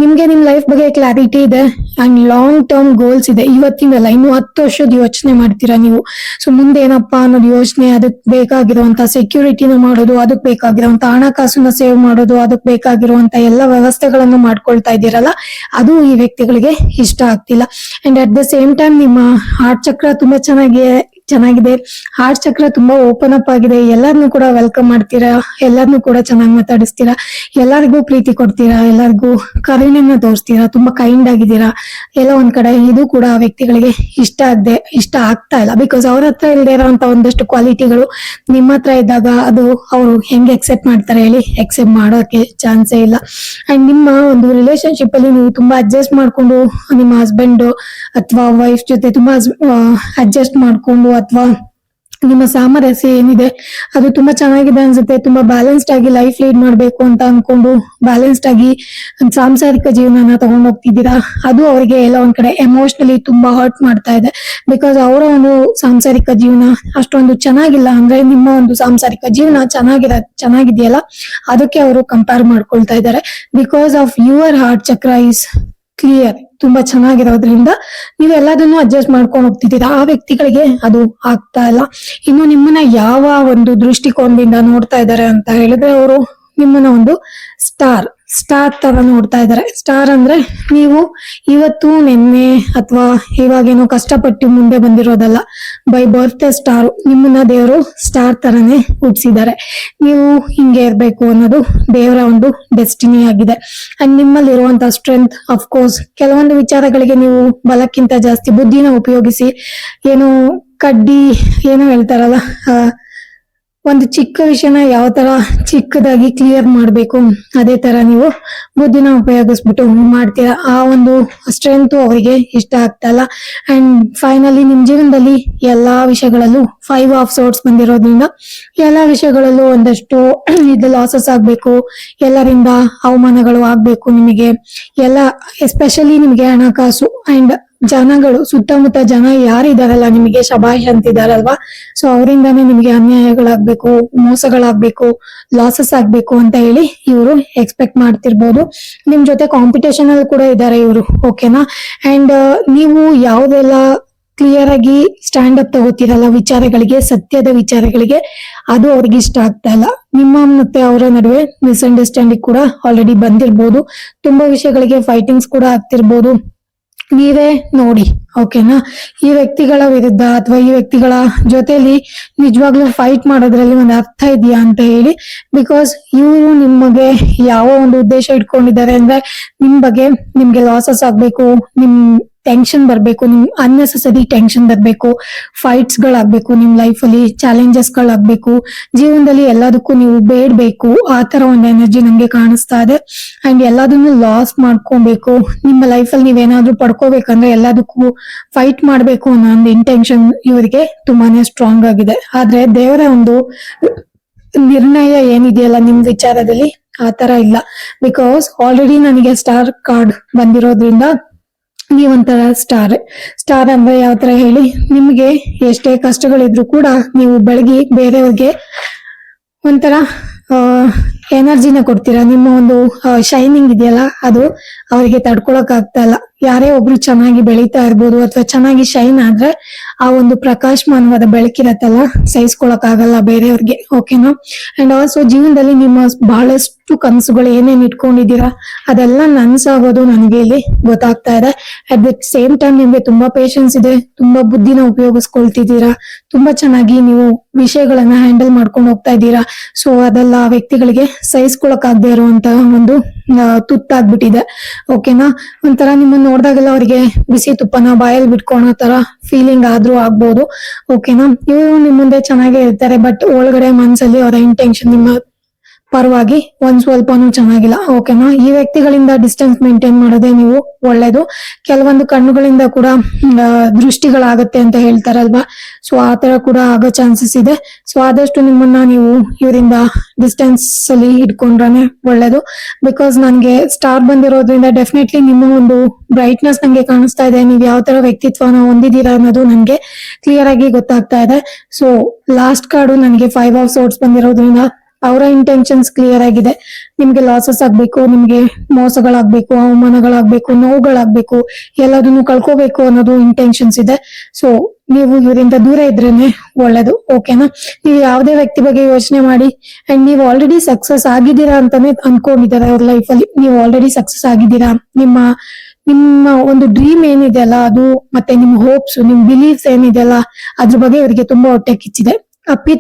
ನಿಮ್ಗೆ ನಿಮ್ ಲೈಫ್ ಬಗ್ಗೆ ಕ್ಲಾರಿಟಿ ಇದೆ ಅಂಡ್ ಲಾಂಗ್ ಟರ್ಮ್ ಗೋಲ್ಸ್ ಇದೆ. ಇವತ್ತಿಂದಲ್ಲ ಇನ್ನು 10 ವರ್ಷದ ಯೋಚನೆ ಮಾಡ್ತೀರಾ ನೀವು. ಸೊ ಮುಂದೆ ಏನಪ್ಪಾ ಅನ್ನೋದು ಯೋಚನೆ, ಅದಕ್ಕೆ ಬೇಕಾಗಿರುವಂತ ಸೆಕ್ಯೂರಿಟಿನ ಮಾಡೋದು, ಅದಕ್ಕೆ ಬೇಕಾಗಿರುವಂತ ಹಣಕಾಸನ್ನ ಸೇವ್ ಮಾಡೋದು, ಅದಕ್ಕೆ ಬೇಕಾಗಿರುವಂತ ಎಲ್ಲ ವ್ಯವಸ್ಥೆಗಳನ್ನು ಮಾಡ್ಕೊಳ್ತಾ ಇದ್ದೀರಲ್ಲ, ಅದು ಈ ವ್ಯಕ್ತಿಗಳಿಗೆ ಇಷ್ಟ ಆಗ್ತಿಲ್ಲ. And at the same time ನಿಮ್ಮ ಹಾರ್ಟ್ ಚಕ್ರ ತುಂಬಾ ಚೆನ್ನಾಗಿದೆ. ಹಾರ್ಟ್ ಚಕ್ರ ತುಂಬಾ ಓಪನ್ ಅಪ್ ಆಗಿದೆ. ಎಲ್ಲರನ್ನೂ ಕೂಡ ವೆಲ್ಕಮ್ ಮಾಡ್ತೀರಾ, ಎಲ್ಲರನ್ನೂ ಕೂಡ ಚೆನ್ನಾಗಿ ಮಾತಾಡಿಸ್ತೀರಾ, ಎಲ್ಲರಿಗೂ ಪ್ರೀತಿ ಕೊಡ್ತೀರಾ, ಎಲ್ಲರಿಗೂ ಕರುಣೆನ ತೋರಿಸ್ತೀರಾ, ತುಂಬಾ ಕೈಂಡ್ ಆಗಿದ್ದೀರಾ. ಎಲ್ಲ ಒಂದ್ ಕಡೆ ಇದು ಕೂಡ ವ್ಯಕ್ತಿಗಳಿಗೆ ಇಷ್ಟ ಆಗ್ತಾ ಇಲ್ಲ. ಬಿಕಾಸ್ ಅವ್ರ ಹತ್ರ ಇಲ್ದೇ ಇರೋಂತ ಒಂದಷ್ಟು ಕ್ವಾಲಿಟಿಗಳು ನಿಮ್ಮ ಹತ್ರ ಇದ್ದಾಗ ಅದು ಅವರು ಹೆಂಗೆ ಎಕ್ಸೆಪ್ಟ್ ಮಾಡ್ತಾರೆ ಹೇಳಿ? ಎಕ್ಸೆಪ್ಟ್ ಮಾಡೋಕೆ ಚಾನ್ಸೇ ಇಲ್ಲ. ಅಂಡ್ ನಿಮ್ಮ ಒಂದು ರಿಲೇಶನ್ಶಿಪ್ ಅಲ್ಲಿ ನೀವು ತುಂಬಾ ಅಡ್ಜಸ್ಟ್ ಮಾಡ್ಕೊಂಡು ನಿಮ್ಮ ಹಸ್ಬೆಂಡ್ ಅಥವಾ ವೈಫ್ ಜೊತೆ ತುಂಬಾ ಅಡ್ಜಸ್ಟ್ ಮಾಡ್ಕೊಂಡು ಅಥವಾ ನಿಮ್ಮ ಸಾಮರಸ್ಯ ಏನಿದೆ ಅದು ತುಂಬಾ ಚೆನ್ನಾಗಿದೆ ಅನ್ಸುತ್ತೆ. ತುಂಬಾ ಬ್ಯಾಲೆನ್ಸ್ಡ್ ಆಗಿ ಲೈಫ್ ಲೀಡ್ ಮಾಡ್ಬೇಕು ಅಂತ ಅನ್ಕೊಂಡು ಬ್ಯಾಲೆನ್ಸ್ಡ್ ಆಗಿ ಸಾಂಸಾರಿಕ ಜೀವನನ ತಗೊಂಡ್ ಹೋಗ್ತಿದ್ದೀರಾ. ಅದು ಅವರಿಗೆ ಎಲ್ಲ ಒಂದ್ ಕಡೆ ಎಮೋಷನಲಿ ತುಂಬಾ ಹರ್ಟ್ ಮಾಡ್ತಾ ಇದೆ. ಬಿಕಾಸ್ ಅವರ ಒಂದು ಸಾಂಸಾರಿಕ ಜೀವನ ಅಷ್ಟೊಂದು ಚೆನ್ನಾಗಿಲ್ಲ. ಅಂದ್ರೆ ನಿಮ್ಮ ಒಂದು ಸಾಂಸಾರಿಕ ಜೀವನ ಚೆನ್ನಾಗಿದೆಯಲ್ಲ, ಅದಕ್ಕೆ ಅವರು ಕಂಪೇರ್ ಮಾಡ್ಕೊಳ್ತಾ ಇದ್ದಾರೆ. ಬಿಕಾಸ್ ಆಫ್ ಯುವರ್ ಹಾರ್ಟ್ ಚಕ್ರ ಇಸ್ ಕ್ಲಿಯರ್, ತುಂಬಾ ಚೆನ್ನಾಗಿರೋದ್ರಿಂದ ನೀವು ಎಲ್ಲದನ್ನು ಅಡ್ಜಸ್ಟ್ ಮಾಡ್ಕೊಂಡು ಹೋಗ್ತಿದ್ದೀರಾ. ಆ ವ್ಯಕ್ತಿಗಳಿಗೆ ಅದು ಆಗ್ತಾ ಇಲ್ಲ. ಇನ್ನು ನಿಮ್ಮನ್ನ ಯಾವ ಒಂದು ದೃಷ್ಟಿಕೋನದಿಂದ ನೋಡ್ತಾ ಇದ್ದಾರೆ ಅಂತ ಹೇಳಿದ್ರೆ, ಅವರು ನಿಮ್ಮನ್ನ ಒಂದು ಸ್ಟಾರ್ ತರ ನೋಡ್ತಾ ಇದ್ದಾರೆ. ಸ್ಟಾರ್ ಅಂದ್ರೆ ನೀವು ಇವತ್ತು ನಿನ್ನೆ ಅಥವಾ ಇವಾಗೇನೋ ಕಷ್ಟಪಟ್ಟು ಮುಂದೆ ಬಂದಿರೋದಲ್ಲ, ಬೈ ಬರ್ತ್ ಸ್ಟಾರ್. ನಿಮ್ಮನ್ನ ದೇವರು ಸ್ಟಾರ್ ತರನೇ ಹುಟ್ಟಿಸಿದ್ದಾರೆ. ನೀವು ಹಿಂಗೆ ಇರ್ಬೇಕು ಅನ್ನೋದು ದೇವರ ಒಂದು ಡೆಸ್ಟಿನಿ ಆಗಿದೆ. ಅಂಡ್ ನಿಮ್ಮಲ್ಲಿ ಇರುವಂತ ಸ್ಟ್ರೆಂತ್, ಅಫ್ಕೋರ್ಸ್ ಕೆಲವೊಂದು ವಿಚಾರಗಳಿಗೆ ನೀವು ಬಲಕ್ಕಿಂತ ಜಾಸ್ತಿ ಬುದ್ಧಿನ ಉಪಯೋಗಿಸಿ ಏನೋ ಏನೋ ಹೇಳ್ತಾರಲ್ಲ, ಒಂದು ಚಿಕ್ಕ ವಿಷಯನ ಯಾವ ತರ ಚಿಕ್ಕದಾಗಿ ಕ್ಲಿಯರ್ ಮಾಡ್ಬೇಕು, ಅದೇ ತರ ನೀವು ಬುದ್ಧಿನ ಉಪಯೋಗಿಸ್ಬಿಟ್ಟು ಮಾಡ್ತೀರಾ. ಆ ಒಂದು ಸ್ಟ್ರೆಂತ್ ಅವರಿಗೆ ಇಷ್ಟ ಆಗ್ತಾ ಇಲ್ಲ. ಅಂಡ್ ಫೈನಲಿ ನಿಮ್ ಜೀವನದಲ್ಲಿ ಎಲ್ಲಾ ವಿಷಯಗಳಲ್ಲೂ 5 ಆಫ್ ಸೋರ್ಟ್ಸ್ ಬಂದಿರೋದ್ರಿಂದ ಎಲ್ಲಾ ವಿಷಯಗಳಲ್ಲೂ ಒಂದಷ್ಟು ಇದು ಲಾಸಸ್ ಆಗ್ಬೇಕು, ಎಲ್ಲರಿಂದ ಅವಮಾನಗಳು ಆಗ್ಬೇಕು ನಿಮಗೆ ಎಲ್ಲ. ಎಸ್ಪೆಷಲಿ ನಿಮಗೆ ಹಣಕಾಸು ಅಂಡ್ ಜನಗಳು, ಸುತ್ತಮುತ್ತ ಜನ ಯಾರಿದಾರಲ್ಲ ನಿಮಗೆ ಶಬಾಷ್ ಅಂತಿದಾರಲ್ವಾ, ಸೊ ಅವರಿಂದಾನೇ ನಿಮಗೆ ಅನ್ಯಾಯಗಳಾಗ್ಬೇಕು, ಮೋಸಗಳಾಗ್ಬೇಕು, ಲಾಸಸ್ ಆಗ್ಬೇಕು ಅಂತ ಹೇಳಿ ಇವರು ಎಕ್ಸ್ಪೆಕ್ಟ್ ಮಾಡ್ತಿರ್ಬೋದು. ನಿಮ್ ಜೊತೆ ಕಾಂಪಿಟೇಷನ್ ಅಲ್ಲಿ ಕೂಡ ಇದ್ದಾರೆ ಇವರು. ಓಕೆನಾ. ಅಂಡ್ ನೀವು ಯಾವ್ದೆಲ್ಲ ಕ್ಲಿಯರ್ ಆಗಿ ಸ್ಟ್ಯಾಂಡ್ ಅಪ್ ತಗೋತೀರಲ್ಲ ವಿಚಾರಗಳಿಗೆ, ಸತ್ಯದ ವಿಚಾರಗಳಿಗೆ, ಅದು ಅವ್ರಿಗೆ ಇಷ್ಟ ಆಗ್ತಾ ಇಲ್ಲ. ನಿಮ್ಮ ಮತ್ತೆ ಅವರ ನಡುವೆ ಮಿಸ್ಅಂಡರ್ಸ್ಟ್ಯಾಂಡಿಂಗ್ ಕೂಡ ಆಲ್ರೆಡಿ ಬಂದಿರ್ಬೋದು. ತುಂಬಾ ವಿಷಯಗಳಿಗೆ ಫೈಟಿಂಗ್ಸ್ ಕೂಡ ಆಗ್ತಿರ್ಬೋದು. ನೀವೇ ನೋಡಿ. ಓಕೆನಾ. ಈ ವ್ಯಕ್ತಿಗಳ ವಿರುದ್ಧ ಅಥವಾ ಈ ವ್ಯಕ್ತಿಗಳ ಜೊತೆಲಿ ನಿಜವಾಗ್ಲೂ ಫೈಟ್ ಮಾಡೋದ್ರಲ್ಲಿ ಒಂದು ಅರ್ಥ ಇದೆಯಾ ಅಂತ ಹೇಳಿ. ಬಿಕಾಸ್ ಇವರು ನಿಮಗೆ ಯಾವ ಒಂದು ಉದ್ದೇಶ ಇಟ್ಕೊಂಡಿದ್ದಾರೆ ಅಂದ್ರೆ, ನಿಮ್ ಬಗ್ಗೆ ನಿಮ್ಗೆ ಲಾಸಸ್ ಆಗ್ಬೇಕು, ನಿಮ್ ಟೆನ್ಷನ್ ಬರ್ಬೇಕು, ನಿಮ್ ಅನ್ನೆಸೆಸರಿ ಟೆನ್ಷನ್ ಬರ್ಬೇಕು, ಫೈಟ್ಸ್ ಗಳಾಗ್ಬೇಕು, ನಿಮ್ ಲೈಫ್ ಅಲ್ಲಿ ಚಾಲೆಂಜಸ್ ಗಳಾಗ್ಬೇಕು, ಜೀವನದಲ್ಲಿ ಎಲ್ಲದಕ್ಕೂ ನೀವು ಬೇಡ್ಬೇಕು, ಆ ತರ ಒಂದು ಎನರ್ಜಿ ನಂಗೆ ಕಾಣಿಸ್ತಾ ಇದೆ. ಅಂಡ್ ಎಲ್ಲದನ್ನು ಲಾಸ್ ಮಾಡ್ಕೊಬೇಕು. ನಿಮ್ಮ ಲೈಫ್ ಅಲ್ಲಿ ನೀವೇನಾದ್ರೂ ಪಡ್ಕೋಬೇಕಂದ್ರೆ ಎಲ್ಲದಕ್ಕೂ ಫೈಟ್ ಮಾಡ್ಬೇಕು ಅನ್ನೋ ಒಂದು ಇಂಟೆನ್ಷನ್ ಇವರಿಗೆ ತುಂಬಾನೇ ಸ್ಟ್ರಾಂಗ್ ಆಗಿದೆ. ಆದ್ರೆ ದೇವರ ಒಂದು ನಿರ್ಣಯ ಏನಿದೆಯಲ್ಲ ನಿಮ್ ವಿಚಾರದಲ್ಲಿ ಆ ತರ ಇಲ್ಲ. ಬಿಕಾಸ್ ಆಲ್ರೆಡಿ ನನಗೆ ಸ್ಟಾರ್ ಕಾರ್ಡ್ ಬಂದಿರೋದ್ರಿಂದ ನೀವೊಂಥರ ಸ್ಟಾರ್ ಅಂದ್ರೆ ಯಾವ ತರ ಹೇಳಿ, ನಿಮ್ಗೆ ಎಷ್ಟೇ ಕಷ್ಟಗಳಿದ್ರು ಕೂಡ ನೀವು ಬೆಳಗಿ ಬೇರೆಯವ್ರಿಗೆ ಒಂಥರ ಎನರ್ಜಿನ ಕೊಡ್ತೀರಾ. ನಿಮ್ಮ ಒಂದು ಶೈನಿಂಗ್ ಇದೆಯಲ್ಲ ಅದು ಅವರಿಗೆ ತಡ್ಕೊಳಕ್ ಆಗ್ತಾ ಇಲ್ಲ. ಯಾರೇ ಒಬ್ರು ಚೆನ್ನಾಗಿ ಬೆಳೀತಾ ಇರ್ಬೋದು ಅಥವಾ ಚೆನ್ನಾಗಿ ಶೈನ್ ಆದ್ರೆ ಆ ಒಂದು ಪ್ರಕಾಶಮಾನವಾದ ಬೆಳಕಿರತ್ತಲ್ಲ ಸಹಿಸ್ಕೊಳಕ್ ಆಗಲ್ಲ ಬೇರೆಯವ್ರಿಗೆ. ಓಕೆನಾ. ಅಂಡ್ ಆಲ್ಸೋ ಜೀವನದಲ್ಲಿ ನಿಮ್ಮ ಬಹಳಷ್ಟು ಕನಸುಗಳು ಏನೇನ್ ಇಟ್ಕೊಂಡಿದ್ದೀರಾ ಅದೆಲ್ಲ ನನ್ಸಾಗೋದು ನನಗೆ ಇಲ್ಲಿ ಗೊತ್ತಾಗ್ತಾ ಇದೆ. ಅಟ್ ದ ಸೇಮ್ ಟೈಮ್ ನಿಮ್ಗೆ ತುಂಬಾ ಪೇಶನ್ಸ್ ಇದೆ, ತುಂಬಾ ಬುದ್ಧಿನ ಉಪಯೋಗಿಸ್ಕೊಳ್ತಿದ್ದೀರಾ, ತುಂಬಾ ಚೆನ್ನಾಗಿ ನೀವು ವಿಷಯಗಳನ್ನ ಹ್ಯಾಂಡಲ್ ಮಾಡ್ಕೊಂಡು ಹೋಗ್ತಾ ಇದ್ದೀರಾ. ಸೊ ಅದೆಲ್ಲ ಆ ವ್ಯಕ್ತಿಗಳಿಗೆ ಸಹಿಸ್ಕೊಳಕ್ ಆಗದೆ ಇರುವಂತಹ ಒಂದು ತುತ್ತಾಗ್ಬಿಟ್ಟಿದೆ. ಓಕೆನಾ. ಒಂಥರ ನಿಮ್ಮನ್ನ ನೋಡ್ದಾಗೆಲ್ಲ ಅವರಿಗೆ ಬಿಸಿ ತುಪ್ಪನ ಬಾಯಲ್ಲಿ ಬಿಟ್ಕೊಳೋ ತರ ಫೀಲಿಂಗ್ ಆದ್ರೂ ಆಗ್ಬೋದು. ಓಕೆನಾ. ಇವರು ನಿಮ್ ಮುಂದೆ ಚೆನ್ನಾಗೇ ಇರ್ತಾರೆ, ಬಟ್ ಒಳಗಡೆ ಮನ್ಸಲ್ಲಿ ಅವರ ಇಂಟೆನ್ಷನ್ ನಿಮ್ಮ ಪರವಾಗಿ ಒಂದ್ ಸ್ವಲ್ಪನೂ ಚೆನ್ನಾಗಿಲ್ಲ. ಓಕೆನಾ. ಈ ವ್ಯಕ್ತಿಗಳಿಂದ ಡಿಸ್ಟೆನ್ಸ್ ಮೇಂಟೈನ್ ಮಾಡೋದೇ ನೀವು ಒಳ್ಳೇದು. ಕೆಲವೊಂದು ಕಣ್ಣುಗಳಿಂದ ಕೂಡ ದೃಷ್ಟಿಗಳಾಗತ್ತೆ ಅಂತ ಹೇಳ್ತಾರಲ್ವಾ, ಸೊ ಆ ತರ ಕೂಡ ಆಗೋ ಚಾನ್ಸಸ್ ಇದೆ. ಸೊ ಆದಷ್ಟು ನಿಮ್ಮನ್ನ ನೀವು ಇವರಿಂದ ಡಿಸ್ಟೆನ್ಸ್ ಅಲ್ಲಿ ಇಟ್ಕೊಂಡ್ರೆ ಒಳ್ಳೇದು. ಬಿಕಾಸ್ ನನ್ಗೆ ಸ್ಟಾರ್ ಬಂದಿರೋದ್ರಿಂದ ಡೆಫಿನೆಟ್ಲಿ ನಿಮ್ಮ ಒಂದು ಬ್ರೈಟ್ನೆಸ್ ನಂಗೆ ಕಾಣಿಸ್ತಾ ಇದೆ. ನೀವು ಯಾವ ತರ ವ್ಯಕ್ತಿತ್ವನ ಹೊಂದಿದ್ದೀರಾ ಅನ್ನೋದು ನನ್ಗೆ ಕ್ಲಿಯರ್ ಆಗಿ ಗೊತ್ತಾಗ್ತಾ ಇದೆ. ಸೊ ಲಾಸ್ಟ್ ಕಾರ್ಡು ನನಗೆ 5 ಆಫ್ ಸೋರ್ಟ್ಸ್ ಬಂದಿರೋದ್ರಿಂದ ಅವರ ಇಂಟೆನ್ಷನ್ಸ್ ಕ್ಲಿಯರ್ ಆಗಿದೆ. ನಿಮ್ಗೆ ಲಾಸಸ್ ಆಗ್ಬೇಕು, ನಿಮ್ಗೆ ಮೋಸಗಳಾಗ್ಬೇಕು, ಅವಮಾನಗಳಾಗ್ಬೇಕು, ನೋವುಗಳಾಗ್ಬೇಕು, ಎಲ್ಲದನ್ನು ಕಳ್ಕೋಬೇಕು ಅನ್ನೋದು ಇಂಟೆನ್ಷನ್ಸ್ ಇದೆ. ಸೊ ನೀವು ಇವರಿಂದ ದೂರ ಇದ್ರೇನೆ ಒಳ್ಳೇದು. ಓಕೆನಾ. ನೀವು ಯಾವುದೇ ವ್ಯಕ್ತಿ ಬಗ್ಗೆ ಯೋಚನೆ ಮಾಡಿ ಅಂಡ್ ನೀವು ಆಲ್ರೆಡಿ ಸಕ್ಸಸ್ ಆಗಿದ್ದೀರಾ ಅಂತಾನೆ ಅನ್ಕೊಂಡಿದ್ದಾರೆ ಅವ್ರ ಲೈಫ್ ಅಲ್ಲಿ. ನೀವು ಆಲ್ರೆಡಿ ಸಕ್ಸಸ್ ಆಗಿದ್ದೀರಾ. ನಿಮ್ಮ ಒಂದು ಡ್ರೀಮ್ ಏನಿದೆಯಲ್ಲ ಅದು, ಮತ್ತೆ ನಿಮ್ ಹೋಪ್ಸ್, ನಿಮ್ ಬಿಲೀಫ್ಸ್ ಏನಿದೆಯಲ್ಲ ಅದ್ರ ಬಗ್ಗೆ ಇವರಿಗೆ ತುಂಬಾ ಹೊಟ್ಟೆ ಕಿಚ್ಚಿದೆ.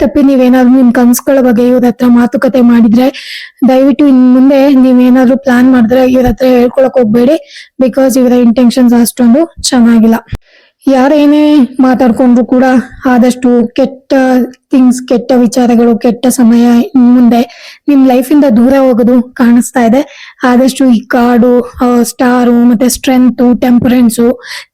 ತಪ್ಪಿ ನೀವೇನಾದ್ರು ನಿಮ್ ಕನ್ಸುಗಳ ಬಗ್ಗೆ ಇವ್ರ ಹತ್ರ ಮಾತುಕತೆ ಮಾಡಿದ್ರೆ ದಯವಿಟ್ಟು ಇನ್ ಮುಂದೆ ನೀವೇನಾದ್ರು ಪ್ಲಾನ್ ಮಾಡಿದ್ರೆ ಇವ್ರ ಹತ್ರ ಹೇಳ್ಕೊಳಕ್ ಹೋಗ್ಬೇಡಿ. ಬಿಕಾಸ್ ಇವರ ಇಂಟೆನ್ಷನ್ಸ್ ಅಷ್ಟೊಂದು ಚೆನ್ನಾಗಿಲ್ಲ. ಯಾರೇನೇ ಮಾತಾಡ್ಕೊಂಡ್ರು ಕೂಡ ಆದಷ್ಟು ಕೆಟ್ಟ ಥಿಂಗ್ಸ್, ಕೆಟ್ಟ ವಿಚಾರಗಳು, ಕೆಟ್ಟ ಸಮಯ ಮುಂದೆ ನಿಮ್ ಲೈಫ್ ಇಂದ ದೂರ ಹೋಗೋದು ಕಾಣಿಸ್ತಾ ಇದೆ. ಆದಷ್ಟು ಈ ಕಾರ್ಡು, ಸ್ಟಾರು, ಮತ್ತೆ strength, temperance,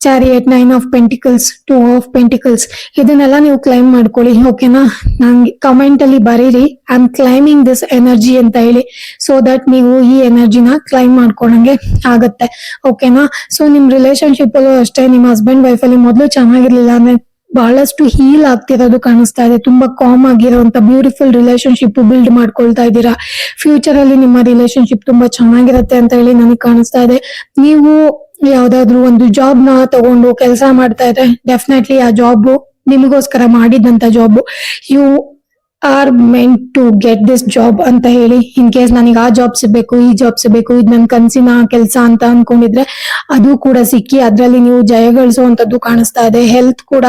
chariot, 9 of pentacles, 2 of pentacles ಇದನ್ನೆಲ್ಲ ನೀವು ಕ್ಲೈಮ್ ಮಾಡ್ಕೊಳ್ಳಿ. ಓಕೆನಾ. ನಂಗೆ ಕಮೆಂಟ್ ಅಲ್ಲಿ ಬರೀರಿ I am claiming this energy ಅಂತ ಹೇಳಿ. ಸೊ ದಟ್ ನೀವು ಈ ಎನರ್ಜಿನ ಕ್ಲೈಮ್ ಮಾಡ್ಕೊಂಡಂಗೆ ಆಗತ್ತೆ. ಓಕೆನಾ. ಸೊ ನಿಮ್ ರಿಲೇಶನ್ಶಿಪ್ ಅಲ್ಲೂ ಅಷ್ಟೇ, ನಿಮ್ ಹಸ್ಬೆಂಡ್ ವೈಫ್ ಅಲ್ಲಿ ಮೊದಲು ಚೆನ್ನಾಗಿರ್ಲಿಲ್ಲ ಅಂದ್ರೆ ಬಹಳಷ್ಟು ಹೀಲ್ ಆಗ್ತಿರೋದು ಕಾಣಿಸ್ತಾ ಇದೆ. ತುಂಬಾ ಕಾಮ್ ಆಗಿರೋಂತ ಬ್ಯೂಟಿಫುಲ್ ರಿಲೇಶನ್ಶಿಪ್ ಬಿಲ್ಡ್ ಮಾಡ್ಕೊಳ್ತಾ ಇದ್ದೀರಾ. ಫ್ಯೂಚರ್ ಅಲ್ಲಿ ನಿಮ್ಮ ರಿಲೇಶನ್ಶಿಪ್ ತುಂಬಾ ಚೆನ್ನಾಗಿರತ್ತೆ ಅಂತ ಹೇಳಿ ನನಗೆ ಕಾಣಿಸ್ತಾ ಇದೆ. ನೀವು ಯಾವ್ದಾದ್ರು ಒಂದು ಜಾಬ್ ನ ತಗೊಂಡು ಕೆಲಸ ಮಾಡ್ತಾ ಇದ್ರೆ ಡೆಫಿನೆಟ್ಲಿ ಆ ಜಾಬ್ ನಿಮಗೋಸ್ಕರ ಮಾಡಿದಂತ job. You are meant to get this job ಅಂತ ಹೇಳಿ. ಇನ್ ಕೇಸ್ ನನಗೆ ಆ ಜಾಬ್ ಸಿಗ್ಬೇಕು, ಈ ಜಾಬ್ ಸಿಗ್ಬೇಕು, ಇದು ನನ್ ಕನ್ಸಿನ ಕೆಲಸ ಅಂತ ಅನ್ಕೊಂಡಿದ್ರೆ ಅದು ಕೂಡ ಸಿಕ್ಕಿ ಅದ್ರಲ್ಲಿ ನೀವು ಜಯಗಳಿಸುವಂತದ್ದು ಕಾಣಿಸ್ತಾ ಇದೆ. ಹೆಲ್ತ್ ಕೂಡ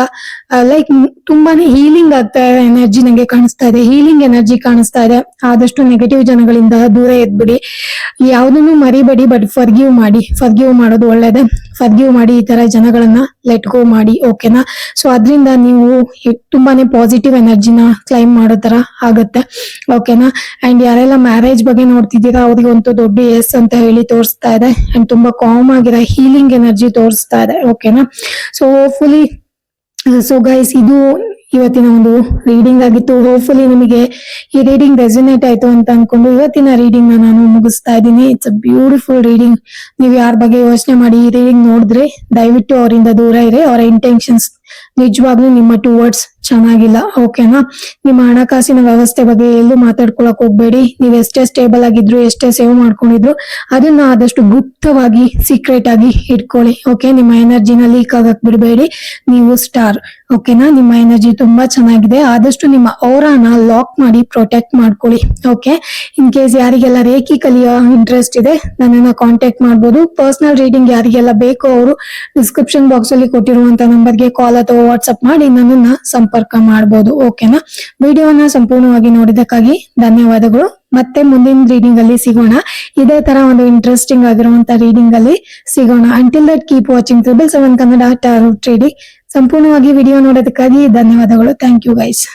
ಲೈಕ್ ತುಂಬಾನೇ ಹೀಲಿಂಗ್ ಆಗ್ತಾ ಇದೆ ಎನರ್ಜಿ ನಂಗೆ ಕಾಣಿಸ್ತಾ ಇದೆ. ಹೀಲಿಂಗ್ ಎನರ್ಜಿ ಕಾಣಿಸ್ತಾ ಇದೆ. ಆದಷ್ಟು ನೆಗೆಟಿವ್ ಜನಗಳಿಂದ ದೂರ ಇದ್ಬಿಡಿ. ಯಾವ್ದನ್ನು ಮರಿಬೇಡಿ, ಬಟ್ ಫರ್ಗಿವ್ ಮಾಡಿ. ಫರ್ಗಿವ್ ಮಾಡೋದು ಒಳ್ಳೇದೇ. ಫರ್ಗಿವ್ ಮಾಡಿ ಈ ತರ ಜನಗಳನ್ನ ಲೆಟ್ ಗೋ ಮಾಡಿ. ಓಕೆನಾ. ಸೊ ಅದ್ರಿಂದ ನೀವು ತುಂಬಾನೇ ಪಾಸಿಟಿವ್ ಎನರ್ಜಿನ ಕ್ಲೈಮ್ ಮಾಡೋ ತರ ಆಗತ್ತೆ. ಓಕೆನಾ. ಅಂಡ್ ಯಾರೆಲ್ಲ ಮ್ಯಾರೇಜ್ ಬಗ್ಗೆ ನೋಡ್ತಿದ್ದೀರಾ ಅವ್ರಿಗೆ ಒಂದು ದೊಡ್ಡ ಎಸ್ ಅಂತ ಹೇಳಿ ತೋರಿಸ್ತಾ ಇದೆ. ಅಂಡ್ ತುಂಬಾ ಕಾಮ್ ಆಗಿರೋ ಹೀಲಿಂಗ್ ಎನರ್ಜಿ ತೋರಿಸ್ತಾ ಇದೆ. ಓಕೆನಾ. ಸೊ ಹೋಪ್ಫುಲಿ ಸೊ ಗೈಸ್ ಇದು ಇವತ್ತಿನ ಒಂದು ರೀಡಿಂಗ್ ಆಗಿತ್ತು. ಹೋಪ್ಫುಲಿ ನಿಮಗೆ ಈ ರೀಡಿಂಗ್ ರೆಸನೇಟ್ ಆಯ್ತು ಅಂತ ಅನ್ಕೊಂಡು ಇವತ್ತಿನ ರೀಡಿಂಗ್ ನಾನು ಮುಗಿಸ್ತಾ ಇದ್ದೀನಿ. It's a beautiful reading. ನೀವು ಯಾರ ಬಗ್ಗೆ ಯೋಚನೆ ಮಾಡಿ ಈ ರೀಡಿಂಗ್ ನೋಡಿದ್ರೆ ದಯವಿಟ್ಟು ಅವರಿಂದ ದೂರ ಇರಿ. ಅವರ ಇಂಟೆನ್ಷನ್ಸ್ ನಿಜವಾಗ್ಲೂ ನಿಮ್ಮ ಟುವರ್ಡ್ಸ್ ಚೆನ್ನಾಗಿಲ್ಲ. ಓಕೆನಾ. ನಿಮ್ಮ ಹಣಕಾಸಿನ ವ್ಯವಸ್ಥೆ ಬಗ್ಗೆ ಎಲ್ಲೂ ಮಾತಾಡ್ಕೊಳಕ್ ಹೋಗ್ಬೇಡಿ. ನೀವು ಎಷ್ಟೇ ಸ್ಟೇಬಲ್ ಆಗಿದ್ರು, ಎಷ್ಟೇ ಸೇವ್ ಮಾಡ್ಕೊಂಡಿದ್ರು ಅದನ್ನ ಆದಷ್ಟು ಗುಪ್ತವಾಗಿ ಸೀಕ್ರೆಟ್ ಆಗಿ ಇಟ್ಕೊಳ್ಳಿ. ಓಕೆ. ನಿಮ್ಮ ಎನರ್ಜಿನ ಲೀಕ್ ಆಗಕ್ ಬಿಡಬೇಡಿ. ನೀವು ಸ್ಟಾರ್. ಓಕೆನಾ. ನಿಮ್ಮ ಎನರ್ಜಿ ತುಂಬಾ ಚೆನ್ನಾಗಿದೆ. ಆದಷ್ಟು ನಿಮ್ಮ ಔರಾನ ಲಾಕ್ ಮಾಡಿ ಪ್ರೊಟೆಕ್ಟ್ ಮಾಡ್ಕೊಳ್ಳಿ. ಓಕೆ. ಇನ್ ಕೇಸ್ ಯಾರಿಗೆಲ್ಲ ರೇಖಿ ಕಲಿಯೋ ಇಂಟ್ರೆಸ್ಟ್ ಇದೆ ನನ್ನನ್ನ ಕಾಂಟ್ಯಾಕ್ಟ್ ಮಾಡ್ಬೋದು. ಪರ್ಸನಲ್ ರೀಡಿಂಗ್ ಯಾರಿಗೆಲ್ಲ ಬೇಕೋ ಅವರು ಡಿಸ್ಕ್ರಿಪ್ಷನ್ ಬಾಕ್ಸ್ ಅಲ್ಲಿ ಕೊಟ್ಟಿರುವಂತ ನಂಬರ್ಗೆ ಕಾಲ್ ಅಥವಾ ವಾಟ್ಸ್ಆಪ್ ಮಾಡಿ ನನ್ನನ್ನ ಸಂಪರ್ಕ ಮಾಡಬಹುದು. ಓಕೆನಾ. ವಿಡಿಯೋನ ಸಂಪೂರ್ಣವಾಗಿ ನೋಡಿದಕ್ಕಾಗಿ ಧನ್ಯವಾದಗಳು. ಮತ್ತೆ ಮುಂದಿನ ರೀಡಿಂಗ್ ಅಲ್ಲಿ ಸಿಗೋಣ. ಇದೇ ತರ ಒಂದು ಇಂಟ್ರೆಸ್ಟಿಂಗ್ ಆಗಿರುವಂತ ರೀಡಿಂಗ್ ಅಲ್ಲಿ ಸಿಗೋಣ. Until that keep watching 777 Kannada tarot trading. ಸಂಪೂರ್ಣವಾಗಿ ವಿಡಿಯೋ ನೋಡೋದಕ್ಕಾಗಿ ಧನ್ಯವಾದಗಳು. Thank you guys.